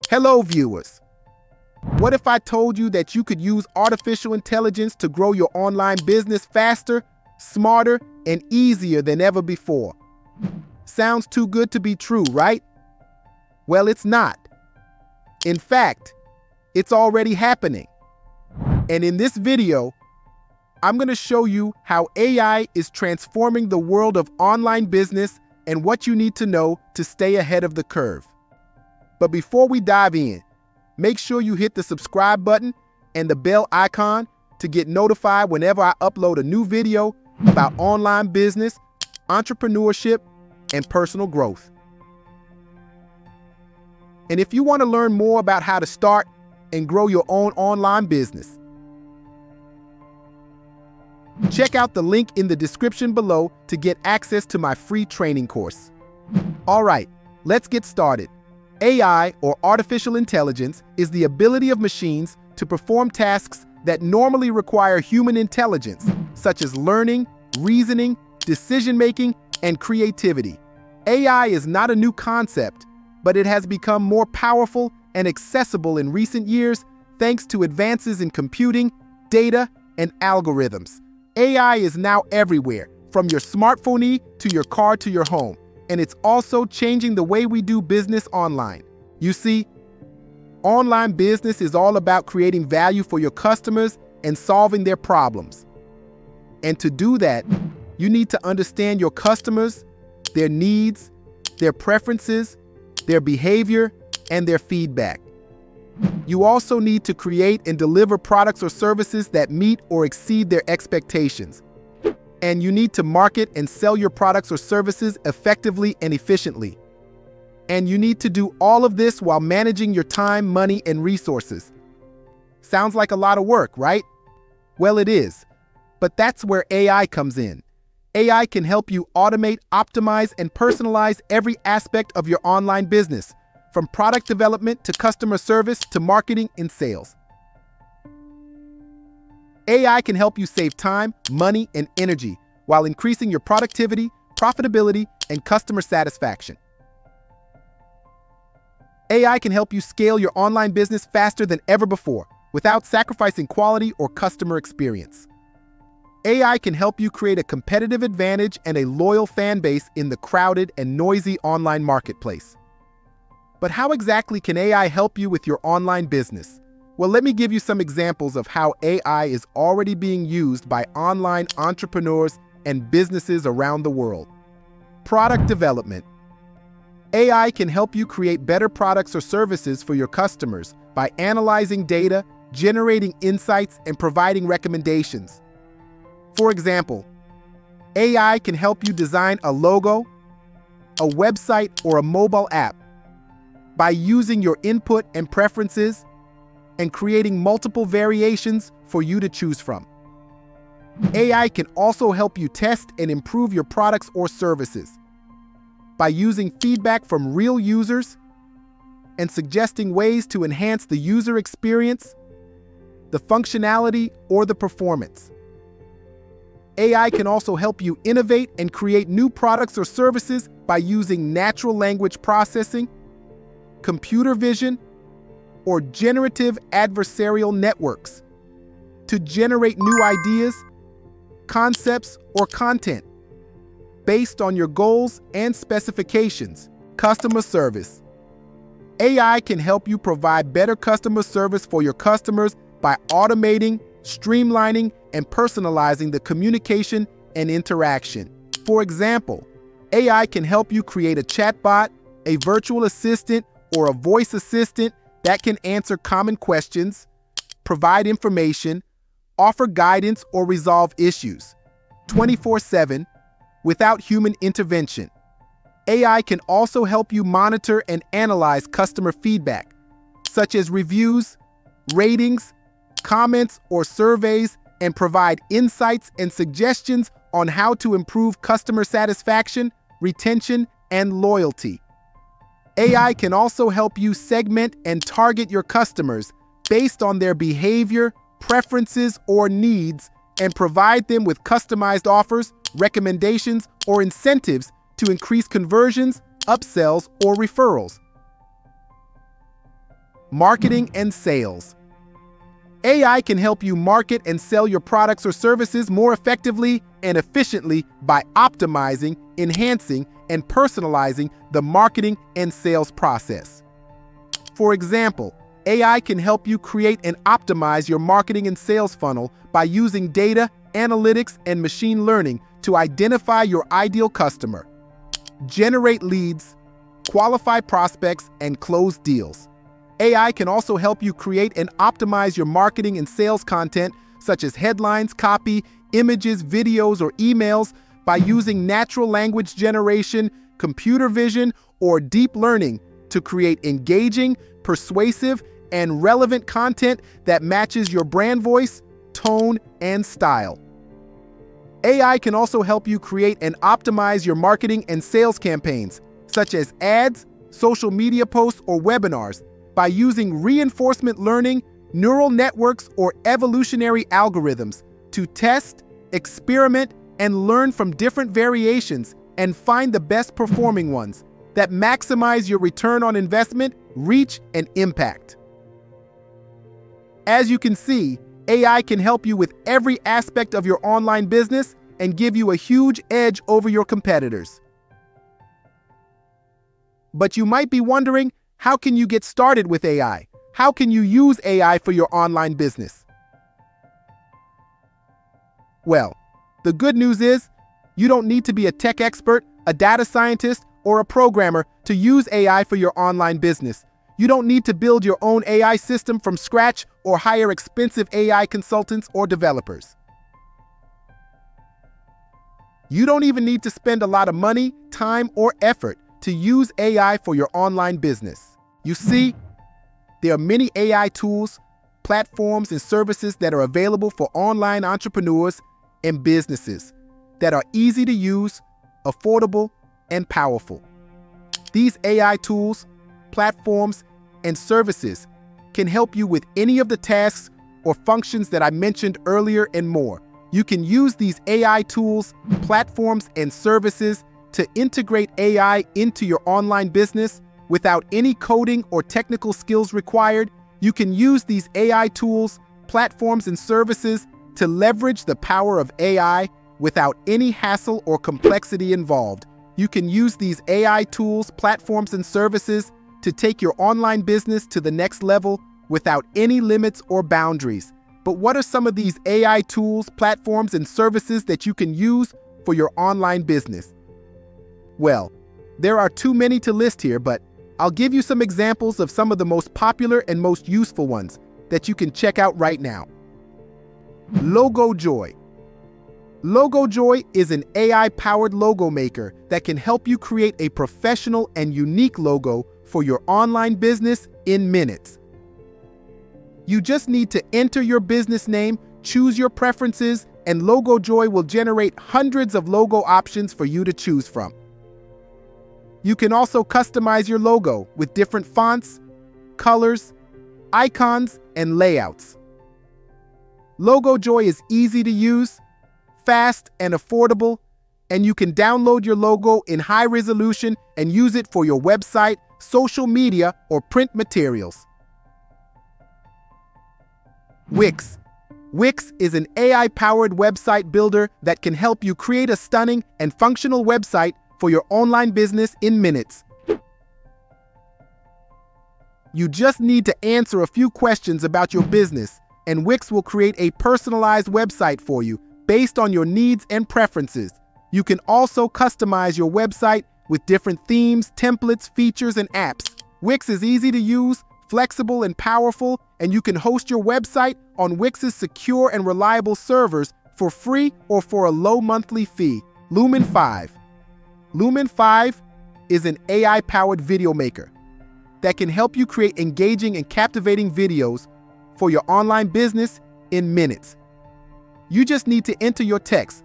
Hello, viewers. What if I told you that you could use artificial intelligence to grow your online business faster, smarter, and easier than ever before? Sounds too good to be true, right? Well, it's not. In fact, it's already happening. And in this video, I'm going to show you how AI is transforming the world of online business and what you need to know to stay ahead of the curve. But before we dive in, make sure you hit the subscribe button and the bell icon to get notified whenever I upload a new video about online business, entrepreneurship, and personal growth. And if you want to learn more about how to start and grow your own online business, check out the link in the description below to get access to my free training course. All right, let's get started. AI, or artificial intelligence, is the ability of machines to perform tasks that normally require human intelligence, such as learning, reasoning, decision-making, and creativity. AI is not a new concept, but it has become more powerful and accessible in recent years thanks to advances in computing, data, and algorithms. AI is now everywhere, from your smartphone to your car to your home, and it's also changing the way we do business online. You see, online business is all about creating value for your customers and solving their problems. And to do that, you need to understand your customers, their needs, their preferences, their behavior, and their feedback. You also need to create and deliver products or services that meet or exceed their expectations. And you need to market and sell your products or services effectively and efficiently. And you need to do all of this while managing your time, money, and resources. Sounds like a lot of work, right? Well, it is. But that's where AI comes in. AI can help you automate, optimize, and personalize every aspect of your online business, from product development to customer service to marketing and sales. AI can help you save time, money, and energy while increasing your productivity, profitability, and customer satisfaction. AI can help you scale your online business faster than ever before without sacrificing quality or customer experience. AI can help you create a competitive advantage and a loyal fan base in the crowded and noisy online marketplace. But how exactly can AI help you with your online business? Well, let me give you some examples of how AI is already being used by online entrepreneurs and businesses around the world. Product development. AI can help you create better products or services for your customers by analyzing data, generating insights, and providing recommendations. For example, AI can help you design a logo, a website, or a mobile app by using your input and preferences and creating multiple variations for you to choose from. AI can also help you test and improve your products or services by using feedback from real users and suggesting ways to enhance the user experience, the functionality, or the performance. AI can also help you innovate and create new products or services by using natural language processing, computer vision, or generative adversarial networks to generate new ideas, concepts, or content based on your goals and specifications. Customer service. AI can help you provide better customer service for your customers by automating, streamlining, and personalizing the communication and interaction. For example, AI can help you create a chatbot, a virtual assistant, or a voice assistant that can answer common questions, provide information, offer guidance, or resolve issues 24/7 without human intervention. AI can also help you monitor and analyze customer feedback, such as reviews, ratings, comments, or surveys, and provide insights and suggestions on how to improve customer satisfaction, retention, and loyalty. AI can also help you segment and target your customers based on their behavior, preferences, or needs, and provide them with customized offers, recommendations, or incentives to increase conversions, upsells, or referrals. Marketing and sales. AI can help you market and sell your products or services more effectively and efficiently by optimizing, enhancing, and personalizing the marketing and sales process. For example, AI can help you create and optimize your marketing and sales funnel by using data, analytics, and machine learning to identify your ideal customer, generate leads, qualify prospects, and close deals. AI can also help you create and optimize your marketing and sales content, such as headlines, copy, images, videos, or emails by using natural language generation, computer vision, or deep learning to create engaging, persuasive, and relevant content that matches your brand voice, tone, and style. AI can also help you create and optimize your marketing and sales campaigns, such as ads, social media posts, or webinars, by using reinforcement learning, neural networks, or evolutionary algorithms to test, experiment, and learn from different variations and find the best performing ones that maximize your return on investment, reach, and impact. As you can see, AI can help you with every aspect of your online business and give you a huge edge over your competitors. But you might be wondering, how can you get started with AI? How can you use AI for your online business? Well, the good news is, you don't need to be a tech expert, a data scientist, or a programmer to use AI for your online business. You don't need to build your own AI system from scratch or hire expensive AI consultants or developers. You don't even need to spend a lot of money, time, or effort to use AI for your online business. You see, there are many AI tools, platforms, and services that are available for online entrepreneurs and businesses that are easy to use, affordable, and powerful. These AI tools, platforms, and services can help you with any of the tasks or functions that I mentioned earlier and more. You can use these AI tools, platforms, and services to integrate AI into your online business without any coding or technical skills required. You can use these AI tools, platforms, and services to leverage the power of AI without any hassle or complexity involved. You can use these AI tools, platforms, and services to take your online business to the next level without any limits or boundaries. But what are some of these AI tools, platforms, and services that you can use for your online business? Well, there are too many to list here, but I'll give you some examples of some of the most popular and most useful ones that you can check out right now. LogoJoy. LogoJoy is an AI-powered logo maker that can help you create a professional and unique logo for your online business in minutes. You just need to enter your business name, choose your preferences, and LogoJoy will generate hundreds of logo options for you to choose from. You can also customize your logo with different fonts, colors, icons, and layouts. LogoJoy is easy to use, fast, and affordable, and you can download your logo in high resolution and use it for your website, social media, or print materials. Wix. Wix is an AI-powered website builder that can help you create a stunning and functional website for your online business in minutes. You just need to answer a few questions about your business, and Wix will create a personalized website for you based on your needs and preferences. You can also customize your website with different themes, templates, features, and apps. Wix is easy to use, flexible, and powerful, and you can host your website on Wix's secure and reliable servers for free or for a low monthly fee. Lumen 5. Lumen 5 is an AI-powered video maker that can help you create engaging and captivating videos for your online business in minutes. You just need to enter your text,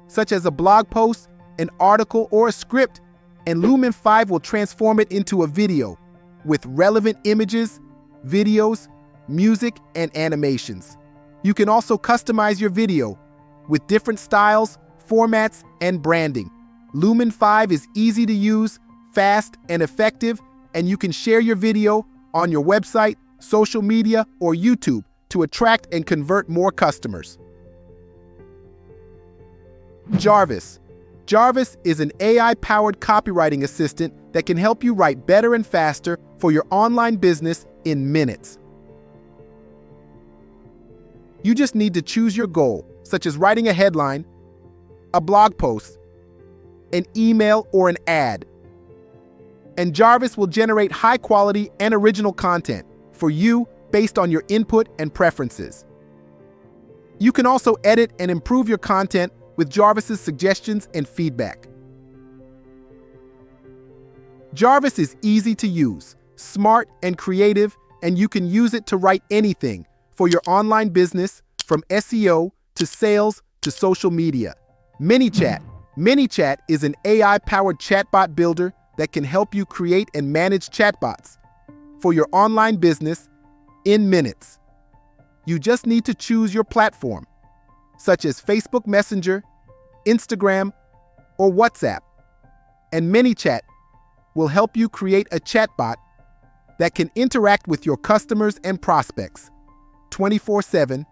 such as a blog post, an article, or a script, and Lumen 5 will transform it into a video with relevant images, videos, music, and animations. You can also customize your video with different styles, formats, and branding. Lumen 5 is easy to use, fast, and effective, and you can share your video on your website, social media, or YouTube to attract and convert more customers. Jarvis. Jarvis is an AI-powered copywriting assistant that can help you write better and faster for your online business in minutes. You just need to choose your goal, such as writing a headline, a blog post, an email, or an ad. And Jarvis will generate high-quality and original content for you based on your input and preferences. You can also edit and improve your content with Jarvis's suggestions and feedback. Jarvis is easy to use, smart and creative, and you can use it to write anything for your online business, from SEO to sales to social media. ManyChat. ManyChat is an AI-powered chatbot builder that can help you create and manage chatbots for your online business in minutes. You just need to choose your platform, such as Facebook Messenger, Instagram, or WhatsApp. And ManyChat will help you create a chatbot that can interact with your customers and prospects 24/7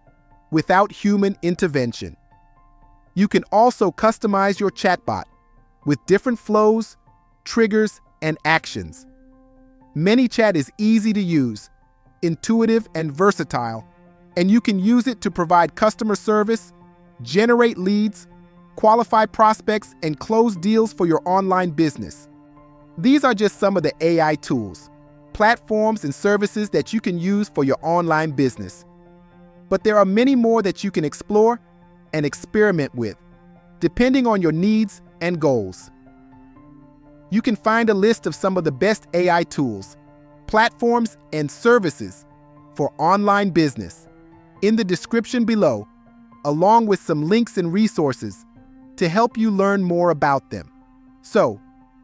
without human intervention. You can also customize your chatbot with different flows, triggers, and actions. ManyChat is easy to use, intuitive, and versatile, and you can use it to provide customer service, generate leads, qualify prospects, and close deals for your online business. These are just some of the AI tools, platforms, and services that you can use for your online business. But there are many more that you can explore and experiment with, depending on your needs and goals. You can find a list of some of the best AI tools, platforms, and services for online business in the description below, along with some links and resources to help you learn more about them. So,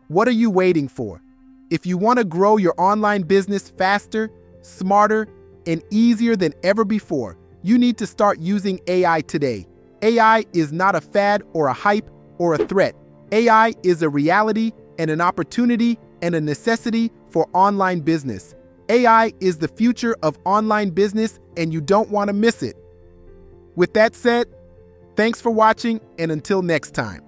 what are you waiting for? If you want to grow your online business faster, smarter, and easier than ever before, you need to start using AI today. AI is not a fad or a hype or a threat. AI is a reality and an opportunity and a necessity for online business. AI is the future of online business, and you don't want to miss it. With that said, thanks for watching, and until next time.